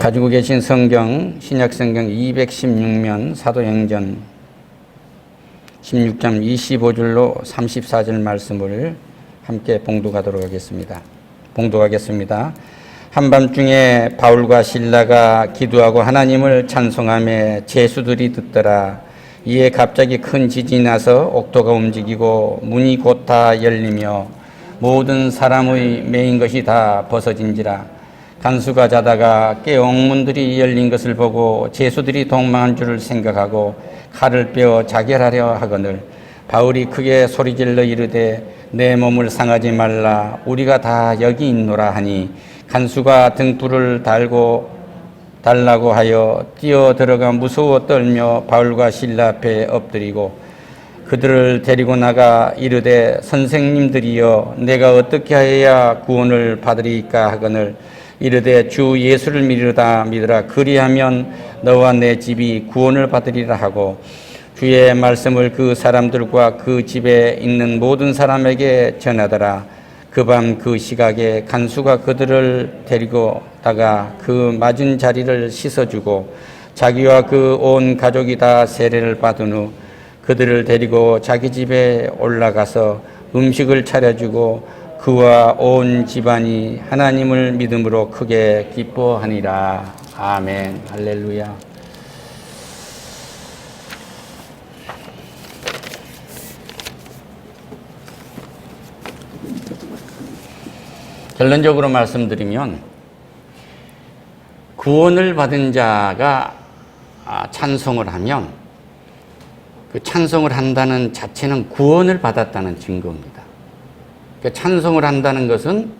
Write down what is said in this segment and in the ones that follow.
가지고 계신 성경, 신약성경 216면 사도행전 16장 25절로 34절 말씀을 함께 봉독하도록 하겠습니다. 봉독하겠습니다. 한밤중에 바울과 실라가 기도하고 하나님을 찬송하며 제수들이 듣더라. 이에 갑자기 큰 지진이 나서 옥토가 움직이고 문이 곧 다 열리며 모든 사람의 매인 것이 다 벗어진지라. 간수가 자다가 깨 옥문들이 열린 것을 보고 제수들이 도망한 줄을 생각하고 칼을 빼어 자결하려 하거늘 바울이 크게 소리질러 이르되 내 몸을 상하지 말라. 우리가 다 여기 있노라 하니 간수가 등불을 달라고 하여 뛰어 들어가 무서워 떨며 바울과 실라 앞에 엎드리고 그들을 데리고 나가 이르되 선생님들이여 내가 어떻게 하여야 구원을 받으리까 하거늘 이르되 주 예수를 믿으라. 그리하면 너와 내 집이 구원을 받으리라 하고 주의 말씀을 그 사람들과 그 집에 있는 모든 사람에게 전하더라. 그 밤 그 시각에 간수가 그들을 데리고다가 그 맞은 자리를 씻어주고 자기와 그 온 가족이 다 세례를 받은 후 그들을 데리고 자기 집에 올라가서 음식을 차려주고 그와 온 집안이 하나님을 믿음으로 크게 기뻐하니라. 아멘. 할렐루야. 결론적으로 말씀드리면 구원을 받은 자가 찬송을 하면 그 찬송을 한다는 자체는 구원을 받았다는 증거입니다. 찬송을 한다는 것은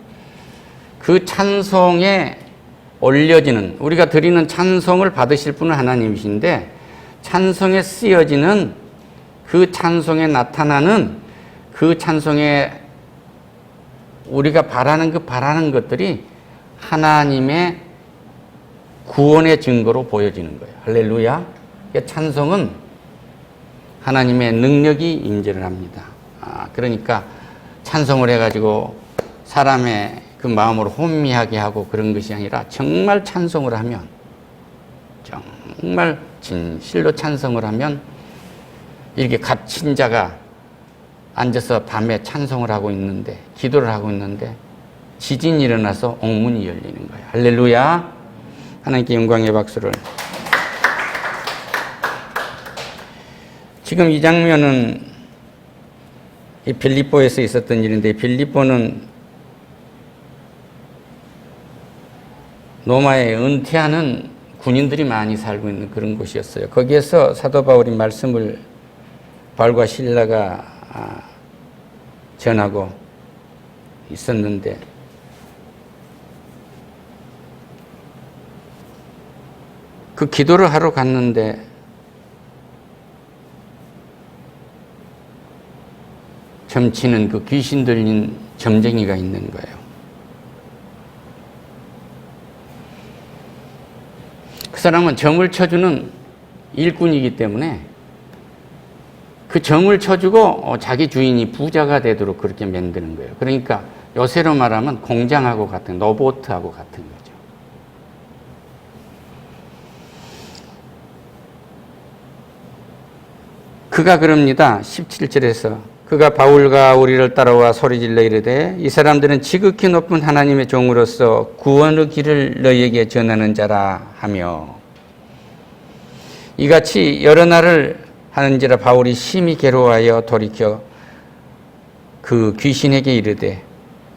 그 찬송에 올려지는, 우리가 드리는 찬송을 받으실 분은 하나님이신데 찬송에 쓰여지는 그 찬송에 나타나는 그 찬송에 우리가 바라는 것들이 하나님의 구원의 증거로 보여지는 거예요. 할렐루야. 찬송은 하나님의 능력이 임재를 합니다. 그러니까 찬송을 해가지고 사람의 그 마음을 혼미하게 하고 그런 것이 아니라 정말 찬송을 하면, 정말 진실로 찬송을 하면 이렇게 갇힌 자가 앉아서 밤에 찬송을 하고 있는데, 기도를 하고 있는데 지진이 일어나서 옥문이 열리는 거예요. 할렐루야. 하나님께 영광의 박수를. 지금 이 장면은 이 빌립보에서 있었던 일인데, 빌립보는 로마에 은퇴하는 군인들이 많이 살고 있는 그런 곳이었어요. 거기에서 사도 바울이 말씀을 바울과 실라가 전하고 있었는데, 그 기도를 하러 갔는데 점치는 그 귀신 들린 점쟁이가 있는 거예요. 그 사람은 점을 쳐주는 일꾼이기 때문에 그 점을 쳐주고 자기 주인이 부자가 되도록 그렇게 만드는 거예요. 그러니까 요새로 말하면 공장하고 같은, 로봇하고 같은 거죠. 그가 그럽니다. 17절에서 그가 바울과 우리를 따라와 소리질러 이르되 이 사람들은 지극히 높은 하나님의 종으로서 구원의 길을 너희에게 전하는 자라 하며, 이같이 여러 날을 하는지라 바울이 심히 괴로워하여 돌이켜 그 귀신에게 이르되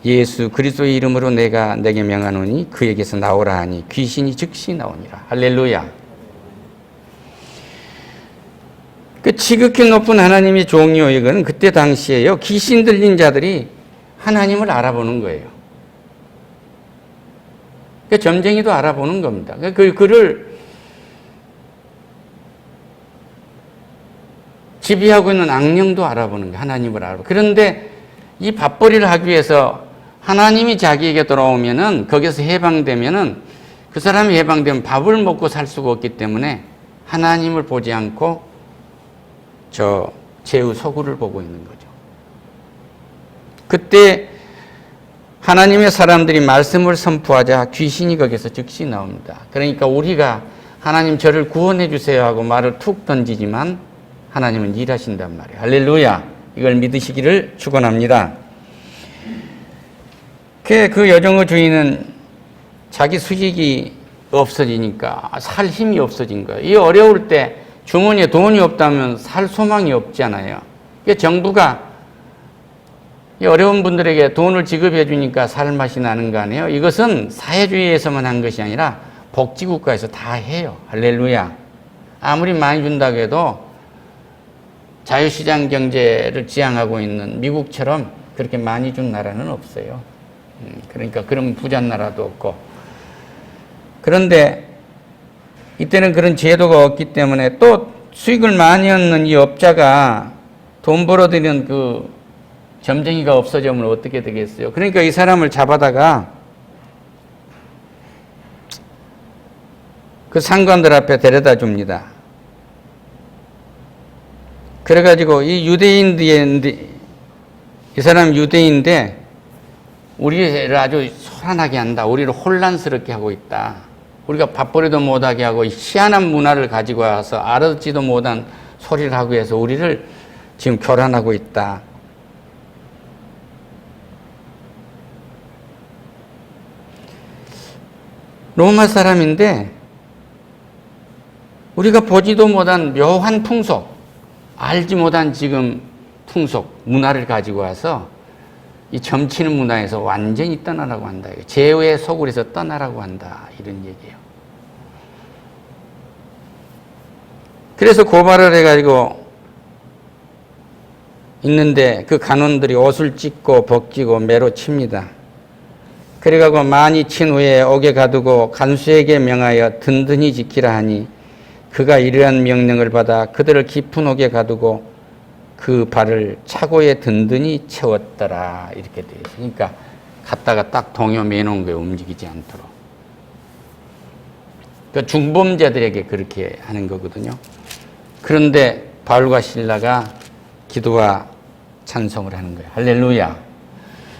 예수 그리스도의 이름으로 내가 내게 명하노니 그에게서 나오라 하니 귀신이 즉시 나오니라. 할렐루야. 그 지극히 높은 하나님의 종이요, 이거는 그때 당시에요, 귀신 들린 자들이 하나님을 알아보는 거예요. 그 점쟁이도 알아보는 겁니다. 그를 지배하고 있는 악령도 알아보는 거예요. 하나님을 알아보고. 그런데 이 밥벌이를 하기 위해서 하나님이 자기에게 돌아오면은, 거기서 해방되면은, 그 사람이 해방되면 밥을 먹고 살 수가 없기 때문에 하나님을 보지 않고 저 제우 소굴을 보고 있는 거죠. 그때 하나님의 사람들이 말씀을 선포하자 귀신이 거기서 즉시 나옵니다. 그러니까 우리가 하나님 저를 구원해 주세요 하고 말을 툭 던지지만 하나님은 일하신단 말이에요. 할렐루야. 이걸 믿으시기를 축원합니다. 그 여종의 주인은 자기 수익이 없어지니까 살 힘이 없어진 거예요. 이 어려울 때 주머니에 돈이 없다면 살 소망이 없잖아요. 정부가 이 어려운 분들에게 돈을 지급해 주니까 살 맛이 나는 거 아니에요? 이것은 사회주의에서만 한 것이 아니라 복지국가에서 다 해요. 할렐루야. 아무리 많이 준다고 해도 자유시장 경제를 지향하고 있는 미국처럼 그렇게 많이 준 나라는 없어요. 그러니까 그런 부자 나라도 없고. 그런데 이때는 그런 제도가 없기 때문에 또 수익을 많이 얻는 이 업자가 돈 벌어들이는 그 점쟁이가 없어지면 어떻게 되겠어요? 그러니까 이 사람을 잡아다가 그 상관들 앞에 데려다 줍니다. 그래가지고 이 유대인인데, 이 사람 유대인인데 우리를 아주 소란하게 한다. 우리를 혼란스럽게 하고 있다. 우리가 밥벌이도 못하게 하고 희한한 문화를 가지고 와서 알아듣지도 못한 소리를 하고 해서 우리를 지금 교란하고 있다. 로마 사람인데 우리가 보지도 못한 묘한 풍속, 알지 못한 지금 풍속, 문화를 가지고 와서 이 점치는 문화에서 완전히 떠나라고 한다. 제의 소굴에서 떠나라고 한다. 이런 얘기예요. 그래서 고발을 해가지고 있는데 그 간원들이 옷을 찢고 벗기고 매로 칩니다. 그래가고 많이 친 후에 옥에 가두고 간수에게 명하여 든든히 지키라 하니 그가 이러한 명령을 받아 그들을 깊은 옥에 가두고 그 발을 차고에 든든히 채웠더라. 이렇게 되어 있어요. 그러니까 갔다가 딱 동요 매놓은 거예요. 움직이지 않도록. 그 중범자들에게 그렇게 하는 거거든요. 그런데 바울과 실라가 기도와 찬송을 하는 거예요. 할렐루야.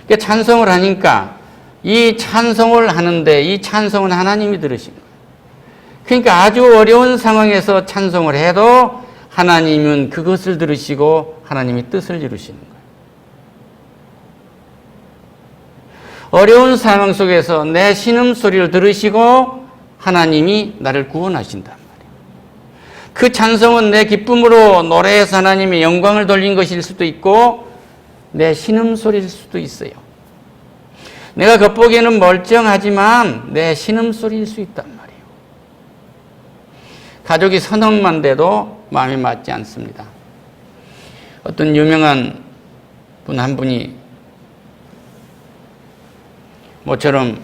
그러니까 찬송을 하니까 이 찬송을 하는데 이 찬송은 하나님이 들으신 거예요. 그러니까 아주 어려운 상황에서 찬송을 해도 하나님은 그것을 들으시고 하나님이 뜻을 이루시는 거예요. 어려운 상황 속에서 내 신음소리를 들으시고 하나님이 나를 구원하신단 말이에요. 그 찬송은 내 기쁨으로 노래해서 하나님의 영광을 돌린 것일 수도 있고 내 신음소리일 수도 있어요. 내가 겉보기에는 멀쩡하지만 내 신음소리일 수 있단 말이에요. 가족이 서너만 돼도 마음이 맞지 않습니다. 어떤 유명한 분 한 분이 모처럼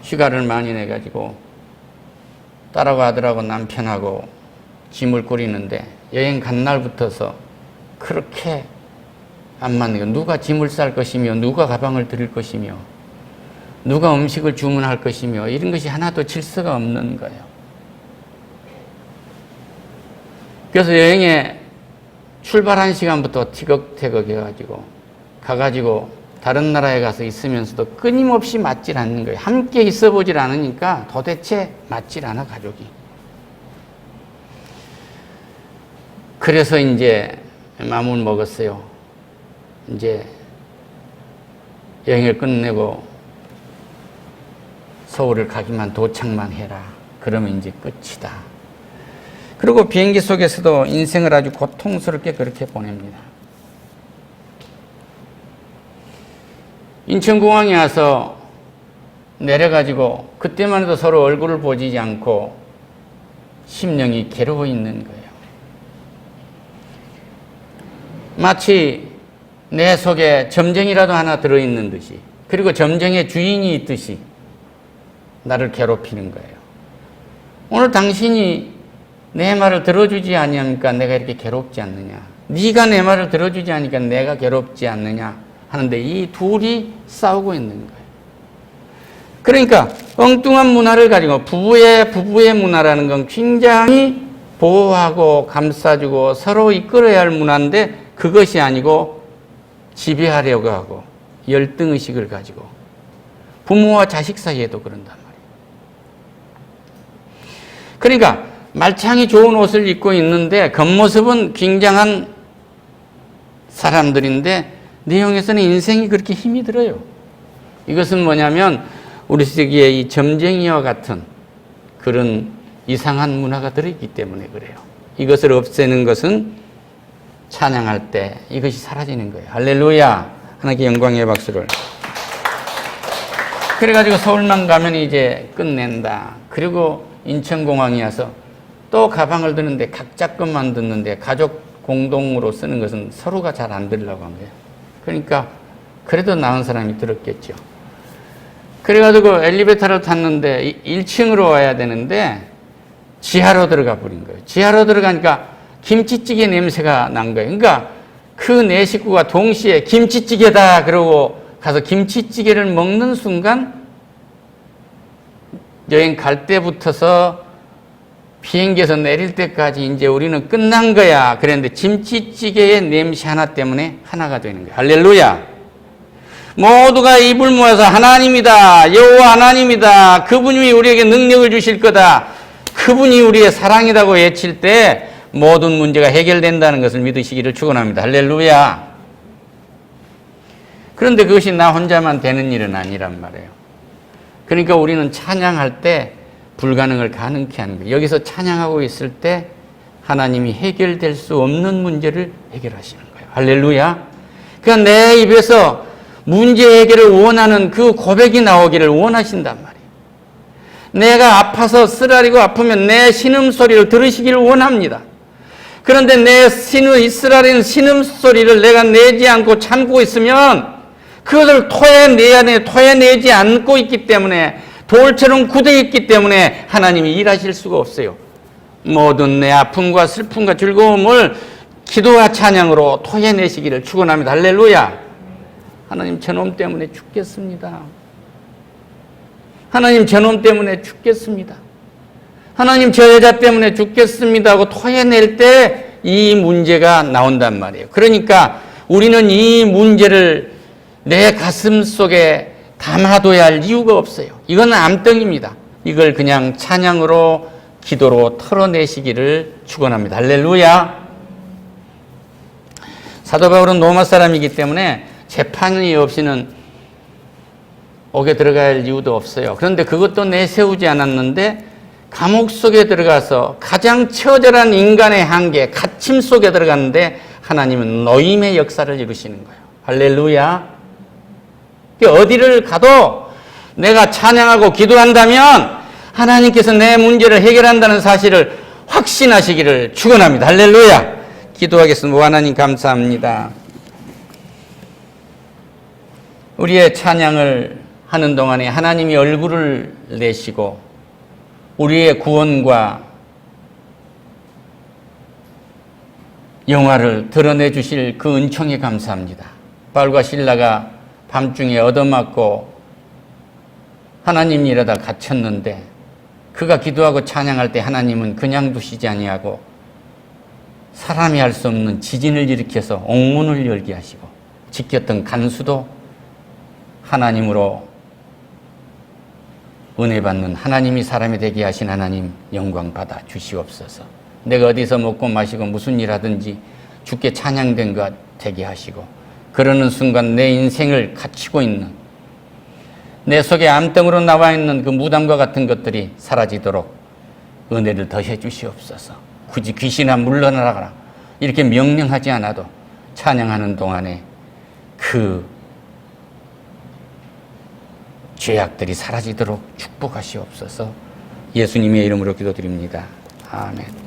휴가를 많이 내가지고 딸하고 아들하고 남편하고 짐을 꾸리는데 여행 간 날부터서 그렇게 안 맞는 거예요. 누가 짐을 쌀 것이며 누가 가방을 들일 것이며 누가 음식을 주문할 것이며 이런 것이 하나도 질서가 없는 거예요. 그래서 여행에 출발한 시간부터 티격태격 해가지고 가가지고 다른 나라에 가서 있으면서도 끊임없이 맞질 않는 거예요. 함께 있어 보질 않으니까 도대체 맞질 않아, 가족이. 그래서 이제 마음을 먹었어요. 이제 여행을 끝내고 서울을 가기만 도착만 해라. 그러면 이제 끝이다. 그리고 비행기 속에서도 인생을 아주 고통스럽게 그렇게 보냅니다. 인천공항에 와서 내려가지고 그때만 해도 서로 얼굴을 보지 않고 심령이 괴로워 있는 거예요. 마치 내 속에 점쟁이라도 하나 들어있는 듯이, 그리고 점쟁이의 주인이 있듯이 나를 괴롭히는 거예요. 오늘 당신이 내 말을 들어주지 아니하니까 내가 이렇게 괴롭지 않느냐, 네가 내 말을 들어주지 않으니까 내가 괴롭지 않느냐 하는데 이 둘이 싸우고 있는 거예요. 그러니까 엉뚱한 문화를 가지고 부부의 문화라는 건 굉장히 보호하고 감싸주고 서로 이끌어야 할 문화인데 그것이 아니고 지배하려고 하고 열등의식을 가지고 부모와 자식 사이에도 그런단 말이에요. 그러니까 말창이 좋은 옷을 입고 있는데 겉모습은 굉장한 사람들인데 내용에서는 인생이 그렇게 힘이 들어요. 이것은 뭐냐면 우리 세계에 이 점쟁이와 같은 그런 이상한 문화가 들어있기 때문에 그래요. 이것을 없애는 것은 찬양할 때 이것이 사라지는 거예요. 할렐루야. 하나님께 영광의 박수를. 그래가지고 서울만 가면 이제 끝낸다. 그리고 인천공항에 와서 또 가방을 드는데 각자 것만 듣는데 가족 공동으로 쓰는 것은 서로가 잘 안 들으려고 한 거예요. 그러니까 그래도 나은 사람이 들었겠죠. 그래가지고 엘리베이터를 탔는데 1층으로 와야 되는데 지하로 들어가 버린 거예요. 지하로 들어가니까 김치찌개 냄새가 난 거예요. 그러니까 그 네 식구가 동시에 김치찌개다 그러고 가서 김치찌개를 먹는 순간 여행 갈 때부터서 비행기에서 내릴 때까지 이제 우리는 끝난 거야. 그랬는데 김치찌개의 냄새 하나 때문에 하나가 되는 거야. 할렐루야. 모두가 입을 모아서 하나님이다. 여호와 하나님이다. 그분이 우리에게 능력을 주실 거다. 그분이 우리의 사랑이라고 외칠 때 모든 문제가 해결된다는 것을 믿으시기를 축원합니다. 할렐루야. 그런데 그것이 나 혼자만 되는 일은 아니란 말이에요. 그러니까 우리는 찬양할 때 불가능을 가능케 하는 거예요. 여기서 찬양하고 있을 때 하나님이 해결될 수 없는 문제를 해결하시는 거예요. 할렐루야. 그러니까 내 입에서 문제 해결을 원하는 그 고백이 나오기를 원하신단 말이에요. 내가 아파서 쓰라리고 아프면 내 신음소리를 들으시기를 원합니다. 그런데 내 쓰라리는 신음소리를 내가 내지 않고 참고 있으면 그것을 토해내지 않고 있기 때문에 돌처럼 굳어있기 때문에 하나님이 일하실 수가 없어요. 모든 내 아픔과 슬픔과 즐거움을 기도와 찬양으로 토해내시기를 축원합니다. 할렐루야. 하나님 저놈 때문에 죽겠습니다. 하나님 저놈 때문에 죽겠습니다. 하나님 저 여자 때문에 죽겠습니다 하고 토해낼 때 이 문제가 나온단 말이에요. 그러니까 우리는 이 문제를 내 가슴 속에 담아둬야 할 이유가 없어요. 이건 암덩입니다. 이걸 그냥 찬양으로 기도로 털어내시기를 축원합니다. 할렐루야. 사도 바울은 로마 사람이기 때문에 재판이 없이는 옥에 들어갈 이유도 없어요. 그런데 그것도 내세우지 않았는데 감옥 속에 들어가서 가장 처절한 인간의 한계, 갇힘 속에 들어갔는데 하나님은 노임의 역사를 이루시는 거예요. 할렐루야. 어디를 가도 내가 찬양하고 기도한다면 하나님께서 내 문제를 해결한다는 사실을 확신하시기를 축원합니다. 할렐루야. 기도하겠습니다. 하나님 감사합니다. 우리의 찬양을 하는 동안에 하나님이 얼굴을 내시고 우리의 구원과 영화를 드러내 주실 그 은총에 감사합니다. 바울과 실라가 밤중에 얻어맞고 하나님 일하다 갇혔는데 그가 기도하고 찬양할 때 하나님은 그냥 두시지 아니하고 사람이 할 수 없는 지진을 일으켜서 옥문을 열게 하시고 지켰던 간수도 하나님으로 은혜 받는 하나님이 사람이 되게 하신 하나님 영광 받아 주시옵소서. 내가 어디서 먹고 마시고 무슨 일 하든지 주께 찬양된 것 되게 하시고 그러는 순간 내 인생을 갇히고 있는 내 속에 암덩으로 나와 있는 그 무담과 같은 것들이 사라지도록 은혜를 더해 주시옵소서. 굳이 귀신아 물러나라 이렇게 명령하지 않아도 찬양하는 동안에 그 죄악들이 사라지도록 축복하시옵소서. 예수님의 이름으로 기도드립니다. 아멘.